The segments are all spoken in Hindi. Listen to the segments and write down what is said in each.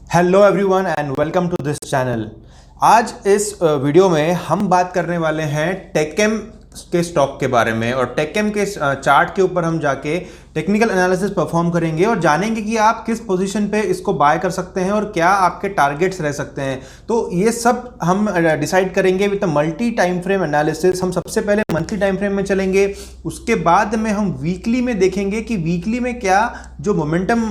Hello everyone and welcome to this channel. आज इस वीडियो में हम बात करने वाले हैं टेकेम के स्टॉक के बारे में और टेकेम के चार्ट के ऊपर हम जाके टेक्निकल एनालिसिस परफॉर्म करेंगे और जानेंगे कि आप किस पोजीशन पे इसको बाय कर सकते हैं और क्या आपके टारगेट्स रह सकते हैं। तो ये सब हम डिसाइड करेंगे with multi time frame analysis. हम सबसे पहले मंथली टाइम फ्रेम में चलेंगे, उसके बाद में हम वीकली में देखेंगे कि वीकली में क्या जो मोमेंटम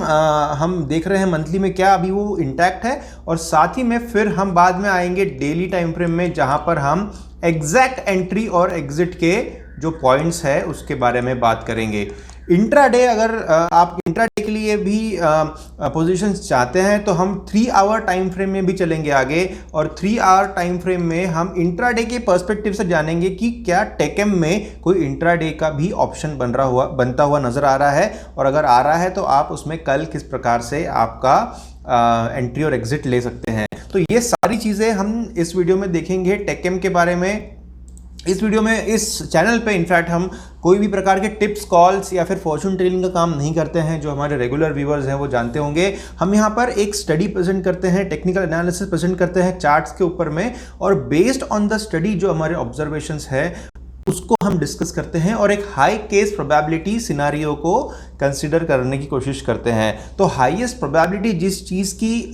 हम देख रहे हैं मंथली में क्या अभी वो इंटैक्ट है, और साथ ही में फिर हम बाद में आएंगे डेली टाइम फ्रेम में जहां पर हम एग्जैक्ट एंट्री और एग्जिट के जो पॉइंट्स है उसके बारे में बात करेंगे। इंट्राडे, अगर आप इंट्राडे के लिए भी पोजीशंस चाहते हैं तो हम 3 आवर टाइम फ्रेम में भी चलेंगे आगे, और 3 आवर टाइम फ्रेम में हम इंट्राडे के पर्सपेक्टिव से जानेंगे कि क्या टेकेम में कोई इंट्राडे का भी ऑप्शन बनता हुआ नजर आ रहा है, और अगर आ रहा है तो आप उसमें कल किस प्रकार से आपका एंट्री और एग्जिट ले सकते हैं। तो ये सारी चीज़ें हम इस वीडियो में देखेंगे टेकेम के बारे में। इस वीडियो में, इस चैनल पे इनफैक्ट हम कोई भी प्रकार के टिप्स, कॉल्स या फिर फॉर्चून टेलिंग का काम नहीं करते हैं। जो हमारे रेगुलर व्यूअर्स हैं वो जानते होंगे। हम यहाँ पर एक स्टडी प्रेजेंट करते हैं, टेक्निकल एनालिसिस प्रेजेंट करते हैं चार्ट्स के ऊपर में, और बेस्ड ऑन द स्टडी जो हमारे ऑब्जर्वेशंस है उसको हम डिस्कस करते हैं और एक हाई केस प्रोबेबिलिटी सिनारियो को कंसीडर करने की कोशिश करते हैं। तो हाईएस्ट प्रोबेबिलिटी जिस चीज़ की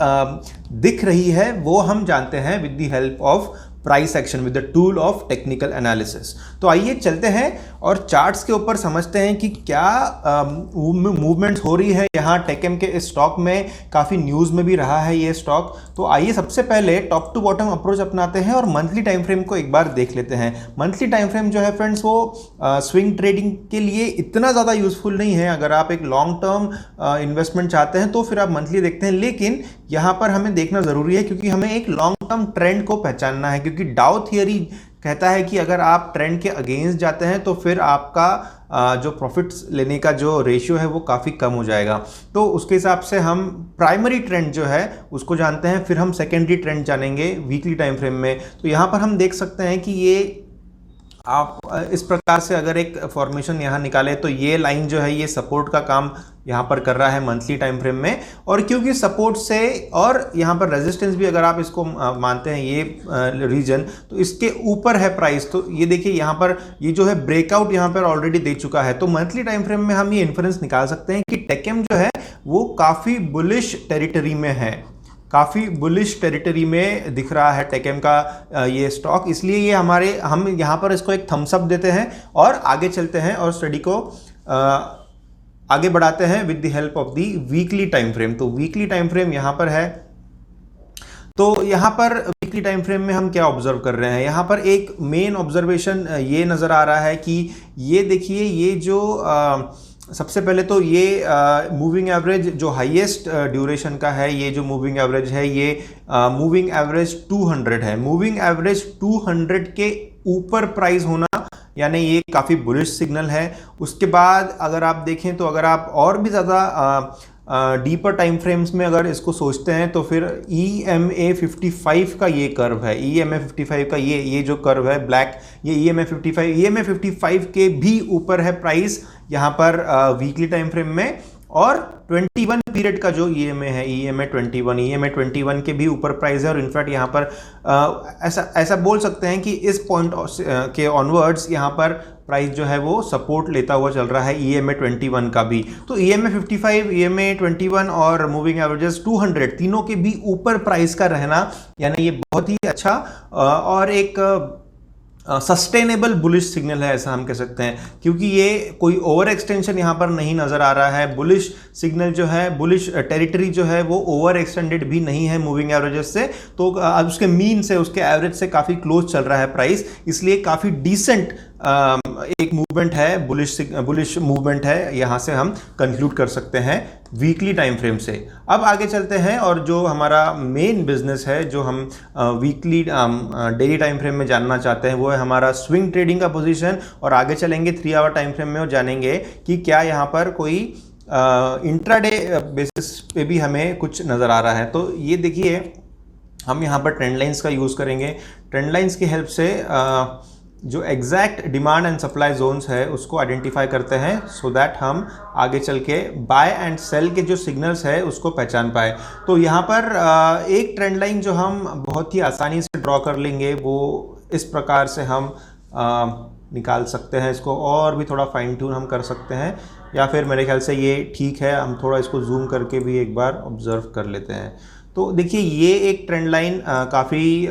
दिख रही है वो हम जानते हैं with the help of price action, with the tool of technical analysis. तो आइए चलते हैं और चार्ट्स के ऊपर समझते हैं कि क्या मूवमेंट हो रही है यहाँ टेकेम के इस स्टॉक में। काफ़ी न्यूज़ में भी रहा है ये स्टॉक। तो आइए सबसे पहले टॉप टू बॉटम अप्रोच अपनाते हैं और मंथली टाइम फ्रेम को एक बार देख लेते हैं। मंथली टाइम फ्रेम जो है फ्रेंड्स वो स्विंग ट्रेडिंग के लिए इतना ज़्यादा यूजफुल नहीं है। अगर आप एक लॉन्ग टर्म इन्वेस्टमेंट चाहते हैं तो फिर आप मंथली देखते हैं, लेकिन यहाँ पर हमें देखना ज़रूरी है क्योंकि हमें एक लॉन्ग टर्म ट्रेंड को पहचानना है। क्योंकि डाउ थियरी कहता है कि अगर आप ट्रेंड के अगेंस्ट जाते हैं तो फिर आपका जो प्रॉफिट्स लेने का जो रेशियो है वो काफ़ी कम हो जाएगा। तो उसके हिसाब से हम प्राइमरी ट्रेंड जो है उसको जानते हैं, फिर हम सेकेंडरी ट्रेंड जानेंगे वीकली टाइम फ्रेम में। तो यहाँ पर हम देख सकते हैं कि ये आप इस प्रकार से अगर एक फॉर्मेशन यहाँ निकाले तो ये लाइन जो है ये सपोर्ट का काम यहाँ पर कर रहा है मंथली टाइम फ्रेम में, और क्योंकि सपोर्ट से और यहाँ पर रेजिस्टेंस भी अगर आप इसको मानते हैं ये रीजन, तो इसके ऊपर है प्राइस। तो ये देखिए यहाँ पर ये जो है ब्रेकआउट यहाँ पर ऑलरेडी दे चुका है। तो मंथली टाइम फ्रेम में हम ये इन्फ्रेंस निकाल सकते हैं कि टेकेम जो है वो काफ़ी बुलिश टेरिटरी में है, काफ़ी बुलिश टेरिटरी में दिख रहा है टेकेम का ये स्टॉक। इसलिए ये हम यहाँ पर इसको एक थम्स अप देते हैं और आगे चलते हैं और स्टडी को आगे बढ़ाते हैं with the help of the weekly time frame. तो वीकली टाइम फ्रेम यहाँ पर है। तो यहाँ पर वीकली टाइम फ्रेम में हम क्या ऑब्जर्व कर रहे हैं, यहाँ पर एक मेन ऑब्जर्वेशन ये नज़र आ रहा है कि ये देखिए ये जो सबसे पहले तो ये मूविंग एवरेज जो हाईएस्ट ड्यूरेशन का है, ये जो मूविंग एवरेज है ये मूविंग एवरेज 200 है। मूविंग एवरेज 200 के ऊपर प्राइस होना यानी ये काफ़ी बुलिश सिग्नल है। उसके बाद अगर आप देखें तो अगर आप और भी ज़्यादा डीपर टाइम फ्रेम्स में अगर इसको सोचते हैं तो फिर EMA 55 का ये कर्व है, EMA 55 का ये जो कर्व है ब्लैक, ये EMA 55 के भी ऊपर है प्राइस यहाँ पर वीकली टाइम फ्रेम में। और 21 पीरियड का जो EMA है, EMA 21 के भी ऊपर प्राइस है। और इनफैक्ट यहाँ पर ऐसा बोल सकते हैं कि इस पॉइंट के ऑनवर्ड्स यहाँ पर प्राइस जो है वो सपोर्ट लेता हुआ चल रहा है EMA 21 का भी। तो EMA 55, EMA 21 और मूविंग एवरेजेस 200 तीनों के भी ऊपर प्राइस का रहना यानी ये बहुत ही अच्छा और एक सस्टेनेबल बुलिश सिग्नल है, ऐसा हम कह सकते हैं। क्योंकि ये कोई ओवर एक्सटेंशन यहाँ पर नहीं नज़र आ रहा है। बुलिश सिग्नल जो है, बुलिश टेरिटरी जो है वो ओवर एक्सटेंडेड भी नहीं है मूविंग एवरेजेस से। तो अब उसके मीन से, उसके एवरेज से काफ़ी क्लोज चल रहा है प्राइस, इसलिए काफ़ी डिसेंट एक मूवमेंट है, बुलिश मूवमेंट है, यहाँ से हम कंक्लूड कर सकते हैं वीकली टाइम फ्रेम से। अब आगे चलते हैं और जो हमारा मेन बिजनेस है जो हम वीकली डेली टाइम फ्रेम में जानना चाहते हैं वो है हमारा स्विंग ट्रेडिंग का पोजीशन। और आगे चलेंगे 3 आवर टाइम फ्रेम में और जानेंगे कि क्या यहाँ पर कोई इंट्राडे बेसिस पे भी हमें कुछ नज़र आ रहा है। तो ये देखिए हम यहाँ पर ट्रेंड लाइंस का यूज़ करेंगे। ट्रेंड लाइंस की हेल्प से जो exact demand and supply zones है उसको आइडेंटिफाई करते हैं, सो दैट हम आगे चल के बाय एंड सेल के जो सिग्नल्स है उसको पहचान पाए। तो यहाँ पर एक ट्रेंड लाइन जो हम बहुत ही आसानी से ड्रॉ कर लेंगे वो इस प्रकार से हम निकाल सकते हैं। इसको और भी थोड़ा फाइन ट्यून हम कर सकते हैं, या फिर मेरे ख्याल से ये ठीक है, हम थोड़ा इसको जूम करके भी एक बार ऑब्जर्व कर लेते हैं। तो देखिए ये एक ट्रेंड लाइन काफ़ी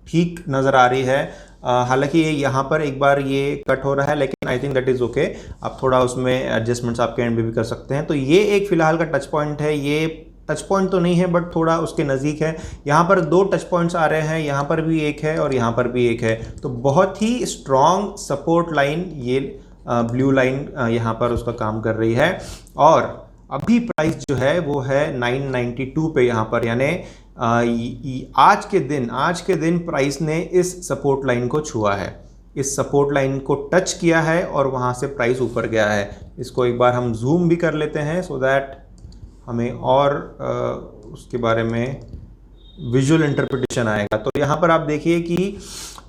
ठीक नज़र आ रही है। हालांकि ये यहाँ पर एक बार ये कट हो रहा है, लेकिन I think that is okay. आप थोड़ा उसमें एडजस्टमेंट्स आपके एंड भी कर सकते हैं। तो ये एक फ़िलहाल का टच पॉइंट है, ये टच पॉइंट तो नहीं है बट थोड़ा उसके नज़दीक है। यहाँ पर 2 टच पॉइंट्स आ रहे हैं, यहाँ पर भी एक है और यहाँ पर भी एक है। तो बहुत ही स्ट्रॉन्ग सपोर्ट लाइन ये ब्लू लाइन यहाँ पर उसका काम कर रही है। और अभी प्राइस जो है वो है 992 पे यहाँ पर, यानी आज के दिन प्राइस ने इस सपोर्ट लाइन को छुआ है, इस सपोर्ट लाइन को टच किया है और वहाँ से प्राइस ऊपर गया है। इसको एक बार हम जूम भी कर लेते हैं सो दैट हमें और उसके बारे में विजुअल इंटरप्रिटेशन आएगा। तो यहाँ पर आप देखिए कि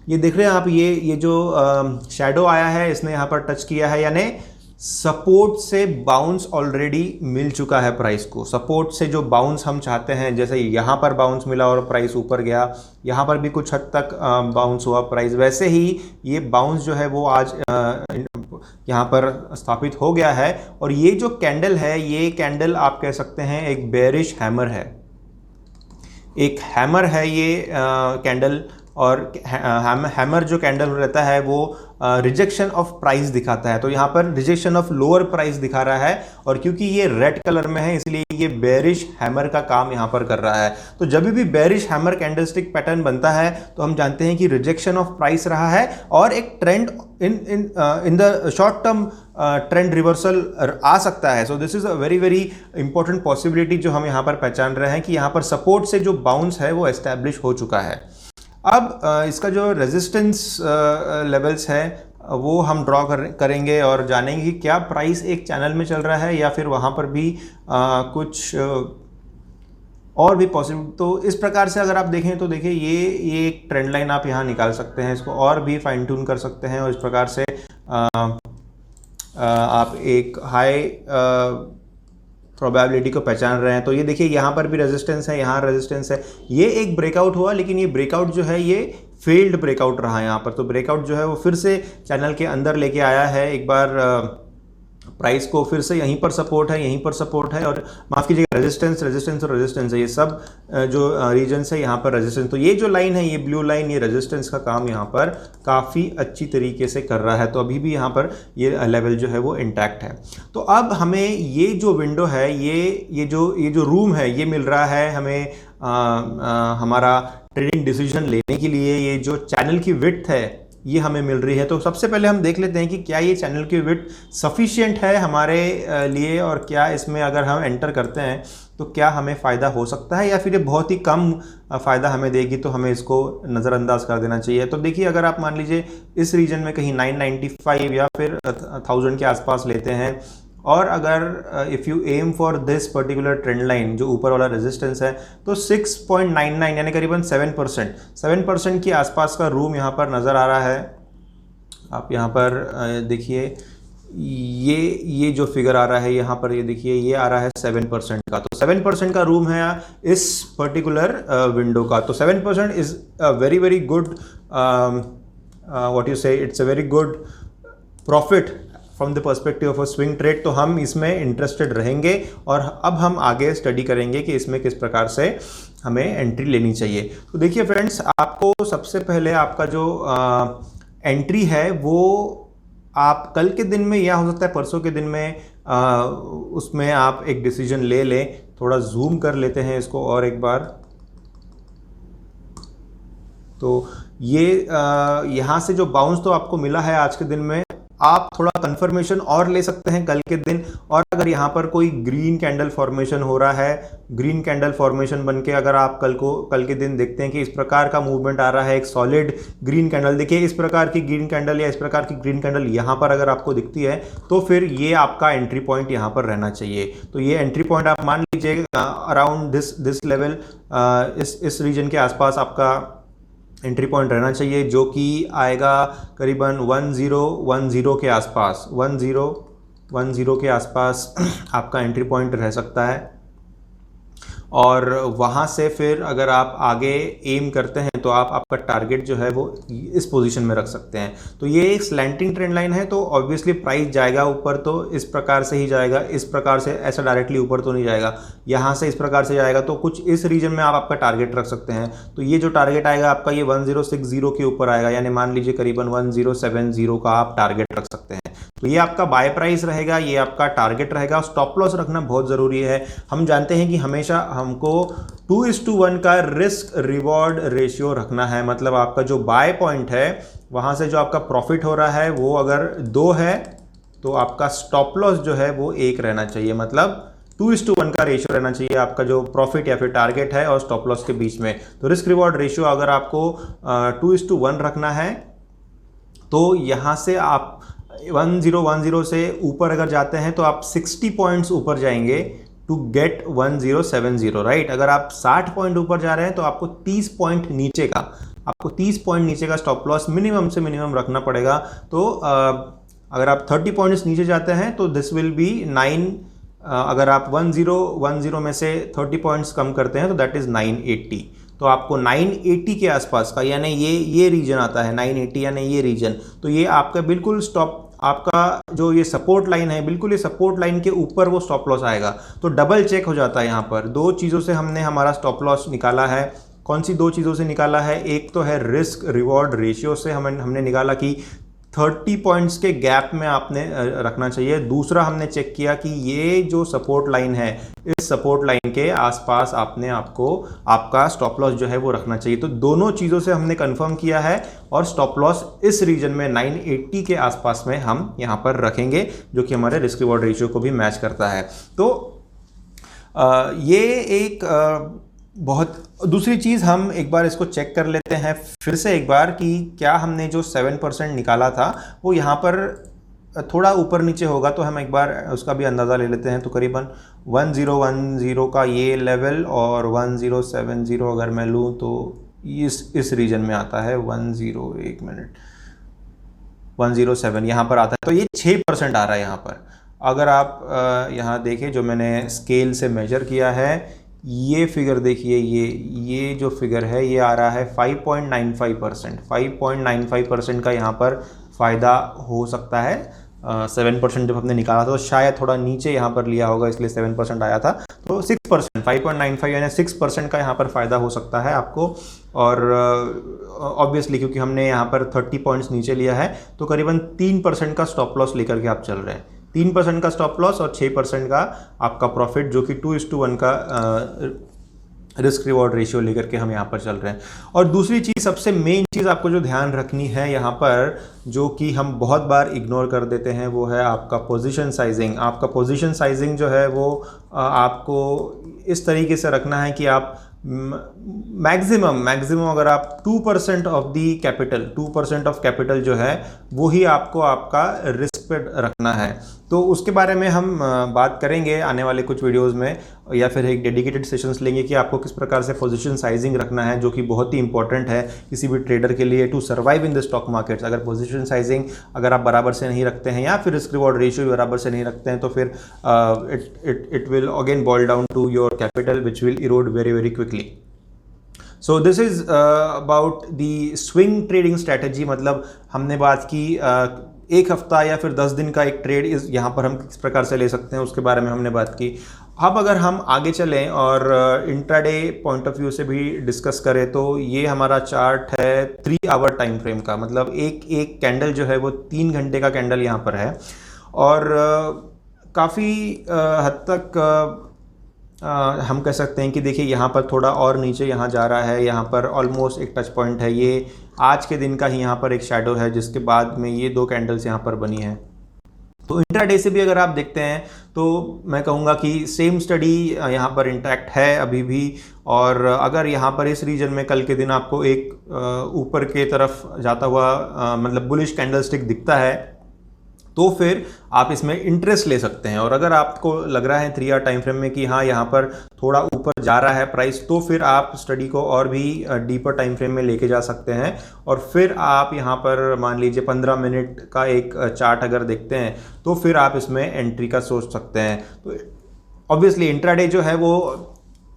ये देख रहे हैं आप, ये जो शैडो आया है इसने यहाँ पर टच किया है, यानी सपोर्ट से बाउंस ऑलरेडी मिल चुका है प्राइस को। सपोर्ट से जो बाउंस हम चाहते हैं, जैसे यहाँ पर बाउंस मिला और प्राइस ऊपर गया, यहाँ पर भी कुछ हद तक बाउंस हुआ प्राइस, वैसे ही ये बाउंस जो है वो आज यहाँ पर स्थापित हो गया है। और ये जो कैंडल है, ये कैंडल आप कह सकते हैं एक बेयरिश हैमर है, एक हैमर है ये कैंडल। और हैमर जो कैंडल रहता है वो रिजेक्शन ऑफ प्राइस दिखाता है। तो यहाँ पर रिजेक्शन ऑफ लोअर प्राइस दिखा रहा है, और क्योंकि ये रेड कलर में है इसलिए ये बेयरिश हैमर का काम यहाँ पर कर रहा है। तो जब भी बेयरिश हैमर कैंडलस्टिक पैटर्न बनता है तो हम जानते हैं कि रिजेक्शन ऑफ प्राइस रहा है और एक trend in the short term trend reversal आ सकता है। So this is a very very important possibility जो हम यहाँ पर पहचान रहे हैं कि यहाँ पर सपोर्ट से जो बाउंस है वो एस्टैब्लिश हो चुका है। अब इसका जो रेजिस्टेंस लेवल्स है वो हम ड्रॉ करेंगे और जानेंगे कि क्या प्राइस एक चैनल में चल रहा है या फिर वहाँ पर भी कुछ और भी पॉसिबल। तो इस प्रकार से अगर आप देखें तो देखिए ये एक ट्रेंड लाइन आप यहाँ निकाल सकते हैं, इसको और भी फाइन ट्यून कर सकते हैं और इस प्रकार से आप एक हाई प्रोबेबिलिटी को पहचान रहे हैं। तो ये देखिए यहाँ पर भी रेजिस्टेंस है, यहाँ रेजिस्टेंस है। ये एक ब्रेकआउट हुआ, लेकिन ये ब्रेकआउट जो है ये फेल्ड ब्रेकआउट रहा यहाँ पर। तो ब्रेकआउट जो है वो फिर से चैनल के अंदर लेके आया है, एक बार प्राइस को फिर से यहीं पर सपोर्ट है, यहीं पर सपोर्ट है, और माफ़ कीजिएगा रेजिस्टेंस और रेजिस्टेंस है, ये सब जो रीजन्स है यहाँ पर रेजिस्टेंस। तो ये जो लाइन है, ये ब्लू लाइन, ये रेजिस्टेंस का काम यहाँ पर काफ़ी अच्छी तरीके से कर रहा है। तो अभी भी यहाँ पर ये लेवल जो है वो इंटैक्ट है। तो अब हमें ये जो विंडो है, ये जो रूम है, ये मिल रहा है हमें हमारा ट्रेडिंग डिसीजन लेने के लिए। ये जो चैनल की विड्थ है ये हमें मिल रही है। तो सबसे पहले हम देख लेते हैं कि क्या ये चैनल की विड्थ सफिशिएंट है हमारे लिए, और क्या इसमें अगर हम एंटर करते हैं तो क्या हमें फ़ायदा हो सकता है या फिर ये बहुत ही कम फ़ायदा हमें देगी, तो हमें इसको नज़रअंदाज कर देना चाहिए। तो देखिए, अगर आप मान लीजिए इस रीजन में कहीं 995 या फिर 1000 के आसपास लेते हैं, और अगर if you aim for this particular trend line जो ऊपर वाला रेजिस्टेंस है, तो 6.99 यानी करीबन 7% के आसपास का रूम यहाँ पर नज़र आ रहा है। आप यहाँ पर देखिए, ये जो फिगर आ रहा है यहाँ पर, ये देखिए ये आ रहा है 7% का। तो 7% का रूम है इस पर्टिकुलर विंडो का। तो 7% is a very very good what you say, it's a very good profit from the perspective of a swing trade. तो हम इसमें इंटरेस्टेड रहेंगे और अब हम आगे स्टडी करेंगे कि इसमें किस प्रकार से हमें एंट्री लेनी चाहिए। तो देखिए फ्रेंड्स, आपको सबसे पहले आपका जो एंट्री है वो आप कल के दिन में या हो सकता है परसों के दिन में उसमें आप एक डिसीजन ले लें। थोड़ा जूम कर लेते हैं इसको और एक बार। तो ये यहाँ से जो बाउंस तो आपको मिला है आज के दिन में, आप थोड़ा कंफर्मेशन और ले सकते हैं कल के दिन। और अगर यहाँ पर कोई ग्रीन कैंडल फॉर्मेशन हो रहा है, ग्रीन कैंडल फॉर्मेशन बनके अगर आप कल के दिन देखते हैं कि इस प्रकार का मूवमेंट आ रहा है, एक सॉलिड ग्रीन कैंडल, देखिए इस प्रकार की ग्रीन कैंडल या इस प्रकार की ग्रीन कैंडल यहाँ पर अगर आपको दिखती है, तो फिर ये आपका एंट्री पॉइंट यहाँ पर रहना चाहिए। तो ये एंट्री पॉइंट आप मान लीजिए अराउंड दिस लेवल, इस रीजन के आसपास आपका एंट्री पॉइंट रहना चाहिए, जो कि आएगा करीबन 1010 के आसपास, 1010 के आसपास आपका एंट्री पॉइंट रह सकता है। और वहाँ से फिर अगर आप आगे एम करते हैं तो आप आपका टारगेट जो है वो इस पोजीशन में रख सकते हैं। तो ये एक स्लैंटिंग ट्रेंड लाइन है, तो ऑब्वियसली प्राइस जाएगा ऊपर तो इस प्रकार से ही जाएगा, इस प्रकार से ऐसा डायरेक्टली ऊपर तो नहीं जाएगा, यहाँ से इस प्रकार से जाएगा। तो कुछ इस रीजन में आप आपका टारगेट रख सकते हैं। तो ये जो टारगेट आएगा आपका ये 1060 के ऊपर आएगा, यानी मान लीजिए करीबन 1070 का आप टारगेट रख सकते हैं। तो ये आपका बाय प्राइस रहेगा, ये आपका टारगेट रहेगा। स्टॉप लॉस रखना बहुत ज़रूरी है। हम जानते हैं कि हमेशा हमको 2:1 का रिस्क रिवॉर्ड रेशियो रखना है, मतलब आपका जो बाय पॉइंट है वहाँ से जो आपका प्रॉफिट हो रहा है वो अगर 2 है तो आपका स्टॉप लॉस जो है वो 1 रहना चाहिए, मतलब 2:1 का रेशियो रहना चाहिए आपका जो प्रॉफिट या फिर टारगेट है और स्टॉप लॉस के बीच में। तो रिस्क रिवॉर्ड रेशियो अगर आपको 2:1 रखना है तो यहाँ से आप 1010 से ऊपर अगर जाते हैं तो आप 60 पॉइंट्स ऊपर जाएंगे टू गेट 1070, राइट। अगर आप 60 पॉइंट ऊपर जा रहे हैं तो आपको 30 पॉइंट नीचे का स्टॉप लॉस मिनिमम से मिनिमम रखना पड़ेगा। तो अगर आप 30 पॉइंट्स नीचे जाते हैं तो दिस विल बी 9, अगर आप 1010 में से 30 पॉइंट्स कम करते हैं तो दैट इज़ 980। तो आपको 980 के आसपास का, यानी ये रीजन आता है 980, यानी ये रीजन, तो ये आपका बिल्कुल स्टॉप, आपका जो ये सपोर्ट लाइन है, बिल्कुल ये सपोर्ट लाइन के ऊपर वो स्टॉप लॉस आएगा। तो डबल चेक हो जाता है यहाँ पर। 2 चीज़ों से हमने हमारा स्टॉप लॉस निकाला है। कौन सी 2 चीज़ों से निकाला है? एक तो है रिस्क रिवॉर्ड रेशियो से हमने निकाला कि 30 पॉइंट्स के गैप में आपने रखना चाहिए। दूसरा हमने चेक किया कि ये जो सपोर्ट लाइन है, इस सपोर्ट लाइन के आसपास आपका स्टॉप लॉस जो है वो रखना चाहिए। तो दोनों चीज़ों से हमने कंफर्म किया है और स्टॉप लॉस इस रीजन में 980 के आसपास में हम यहाँ पर रखेंगे, जो कि हमारे रिस्क रिवॉर्ड रेशियो को भी मैच करता है। तो ये एक बहुत दूसरी चीज़, हम एक बार इसको चेक कर लेते हैं फिर से एक बार कि क्या हमने जो 7% निकाला था वो यहाँ पर थोड़ा ऊपर नीचे होगा, तो हम एक बार उसका भी अंदाज़ा ले लेते हैं। तो करीबन 1010 का ये लेवल और 1070 अगर मैं लूँ तो इस रीजन में आता है 107 यहाँ पर आता है। तो ये 6% आ रहा है यहाँ पर। अगर आप यहाँ देखें, जो मैंने स्केल से मेजर किया है, ये फिगर देखिए, ये जो फिगर है ये आ रहा है 5.95%। 5.95% का यहाँ पर फ़ायदा हो सकता है। 7% जब हमने निकाला था तो शायद थोड़ा नीचे यहाँ पर लिया होगा, इसलिए 7% आया था। तो 6%, 5.95 यानी 6% का यहाँ पर फ़ायदा हो सकता है आपको। और ऑब्वियसली क्योंकि हमने यहाँ पर 30 पॉइंट्स नीचे लिया है तो करीबन 3% का स्टॉप लॉस लेकर के आप चल रहे हैं। 3% का स्टॉप लॉस और 6% का आपका प्रॉफिट, जो कि 2:1 का रिस्क रिवॉर्ड रेशियो लेकर के हम यहाँ पर चल रहे हैं। और दूसरी चीज़, सबसे मेन चीज़ आपको जो ध्यान रखनी है यहाँ पर, जो कि हम बहुत बार इग्नोर कर देते हैं, वो है आपका पोजीशन साइजिंग। आपका पोजीशन साइजिंग जो है वो आपको इस तरीके से रखना है कि आप मैक्सिमम अगर आप 2% of the capital, 2% of capital जो है वो ही आपको आपका रिस्क पे रखना है। तो उसके बारे में हम बात करेंगे आने वाले कुछ वीडियोस में, या फिर एक डेडिकेटेड सेशंस लेंगे कि आपको किस प्रकार से पोजीशन साइजिंग रखना है, जो कि बहुत ही इंपॉर्टेंट है किसी भी ट्रेडर के लिए to survive in the stock markets. अगर पोजीशन साइजिंग अगर आप बराबर से नहीं रखते हैं या फिर रिस्क रिवॉर्ड रेशियो भी बराबर से नहीं रखते हैं तो फिर it will again boil down to your capital which will erode very very quickly. So this is about the swing trading strategy. मतलब हमने बात की एक हफ्ता या फिर 10 दिन का एक ट्रेड इस यहाँ पर हम किस प्रकार से ले सकते हैं, उसके बारे में हमने बात की। अब अगर हम आगे चलें और इंट्राडे पॉइंट ऑफ व्यू से भी डिस्कस करें तो ये हमारा चार्ट है 3 आवर टाइम फ्रेम का। मतलब एक कैंडल जो है वो 3 घंटे का कैंडल यहाँ पर है और काफ़ी हद तक हम कह सकते हैं कि देखिए यहाँ पर थोड़ा और नीचे यहाँ जा रहा है, यहाँ पर ऑलमोस्ट एक टच पॉइंट है। ये आज के दिन का ही यहाँ पर एक शैडो है, जिसके बाद में ये 2 कैंडल्स यहाँ पर बनी है। तो इंट्राडे से भी अगर आप देखते हैं तो मैं कहूँगा कि सेम स्टडी यहाँ पर इंटैक्ट है अभी भी। और अगर यहाँ पर इस रीजन में कल के दिन आपको एक ऊपर के तरफ जाता हुआ मतलब बुलिश कैंडलस्टिक दिखता है तो फिर आप इसमें इंटरेस्ट ले सकते हैं। और अगर आपको लग रहा है 3 आवर टाइम फ्रेम में कि हाँ यहाँ पर थोड़ा ऊपर जा रहा है प्राइस, तो फिर आप स्टडी को और भी डीपर टाइम फ्रेम में लेके जा सकते हैं। और फिर आप यहाँ पर मान लीजिए 15 मिनट का एक चार्ट अगर देखते हैं तो फिर आप इसमें एंट्री का सोच सकते हैं। तो ऑब्वियसली इंट्राडे जो है वो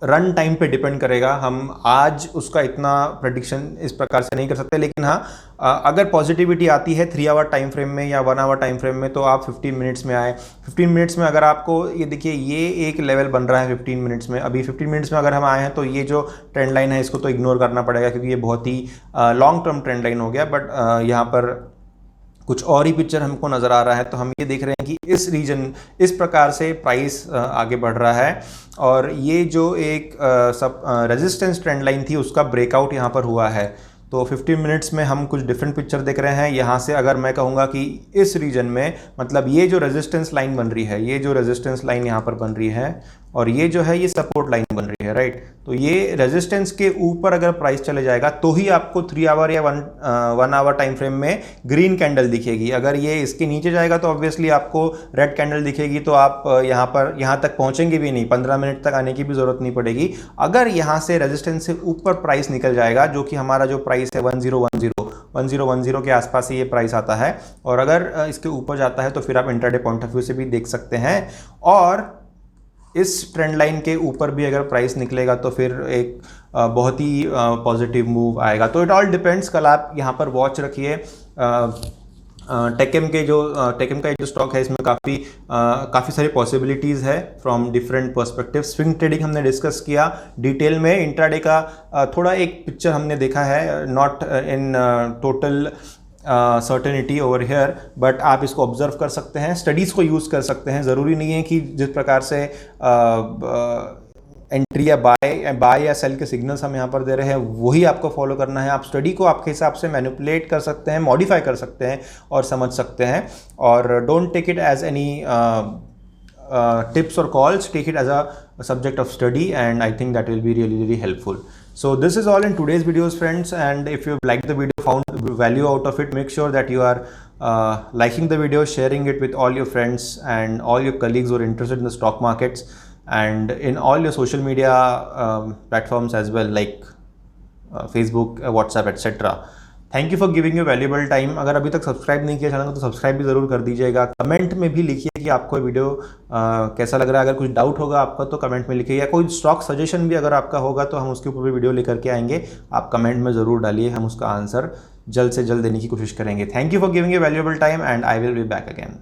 रन टाइम पे डिपेंड करेगा, हम आज उसका इतना प्रेडिक्शन इस प्रकार से नहीं कर सकते। लेकिन हाँ, अगर पॉजिटिविटी आती है 3 आवर टाइम फ्रेम में या 1 आवर टाइम फ्रेम में, तो आप 15 मिनट्स में आए। 15 मिनट्स में अगर आपको ये देखिए ये एक लेवल बन रहा है 15 मिनट्स में, अभी 15 मिनट्स में अगर हम आए हैं तो ये जो ट्रेंड लाइन है इसको तो इग्नोर करना पड़ेगा क्योंकि ये बहुत ही लॉन्ग टर्म ट्रेंड लाइन हो गया। बट यहाँ पर कुछ और ही पिक्चर हमको नज़र आ रहा है। तो हम ये देख रहे हैं कि इस रीजन इस प्रकार से प्राइस आगे बढ़ रहा है और ये जो एक सब रेजिस्टेंस ट्रेंड लाइन थी उसका ब्रेकआउट यहाँ पर हुआ है। तो 15 मिनट्स में हम कुछ डिफरेंट पिक्चर देख रहे हैं। यहाँ से अगर मैं कहूँगा कि इस रीजन में मतलब ये जो रेजिस्टेंस लाइन बन रही है, ये जो रेजिस्टेंस लाइन यहाँ पर बन रही है और ये जो है ये सपोर्ट लाइन बन रही है, राइट। तो ये रेजिस्टेंस के ऊपर अगर प्राइस चले जाएगा तो ही आपको 3 आवर या 1 आवर टाइम फ्रेम में ग्रीन कैंडल दिखेगी। अगर ये इसके नीचे जाएगा तो ऑब्वियसली आपको रेड कैंडल दिखेगी। तो आप यहाँ तक पहुँचेंगे भी नहीं, 15 मिनट तक आने की भी ज़रूरत नहीं पड़ेगी। अगर यहाँ से रेजिस्टेंस से ऊपर प्राइस निकल जाएगा, जो कि हमारा जो प्राइस है 1010 के आसपास ही ये प्राइस आता है, और अगर इसके ऊपर जाता है तो फिर आप इंट्राडे पॉइंट ऑफ व्यू से भी देख सकते हैं। और इस ट्रेंड लाइन के ऊपर भी अगर प्राइस निकलेगा तो फिर एक बहुत ही पॉजिटिव मूव आएगा। तो इट ऑल डिपेंड्स। कल आप यहाँ पर वॉच रखिए। टेकेम का जो स्टॉक है इसमें काफ़ी सारी पॉसिबिलिटीज़ है from different perspective. Swing trading हमने डिस्कस किया डिटेल में। इंट्राडे का थोड़ा एक पिक्चर हमने देखा है, not in total certainty over here, but आप इसको ऑब्जर्व कर सकते हैं, स्टडीज़ को यूज़ कर सकते हैं। ज़रूरी नहीं है कि जिस प्रकार से एंट्री या बाय या सेल के सिग्नल्स हम यहाँ पर दे रहे हैं वही आपको फॉलो करना है। आप स्टडी को आपके हिसाब से मैनिपुलेट कर सकते हैं, मॉडिफाई कर सकते हैं और समझ सकते हैं। और don't take it as any tips or calls, take it as a subject of study, and I think that will be really helpful. So this is all in today's videos, friends, and if you liked the video, found value out of it, make sure that you are liking the video, sharing it with all your friends and all your colleagues who are interested in the stock markets, and in all your social media platforms as well, like Facebook, WhatsApp, etc. Thank you for giving you valuable time. अगर अभी तक सब्सक्राइब नहीं किया चैनल को तो सब्सक्राइब भी ज़रूर कर दीजिएगा। कमेंट में भी लिखिए कि आपको वीडियो कैसा लग रहा है। अगर कुछ डाउट होगा आपका तो कमेंट में लिखिए, या कोई स्टॉक सजेशन भी अगर आपका होगा तो हम उसके ऊपर भी वीडियो लेकर के आएंगे। आप कमेंट में ज़रूर डालिए, हम उसका आंसर जल्द से जल्द देने की कोशिश करेंगे। Thank you for giving you valuable time and I will be back again.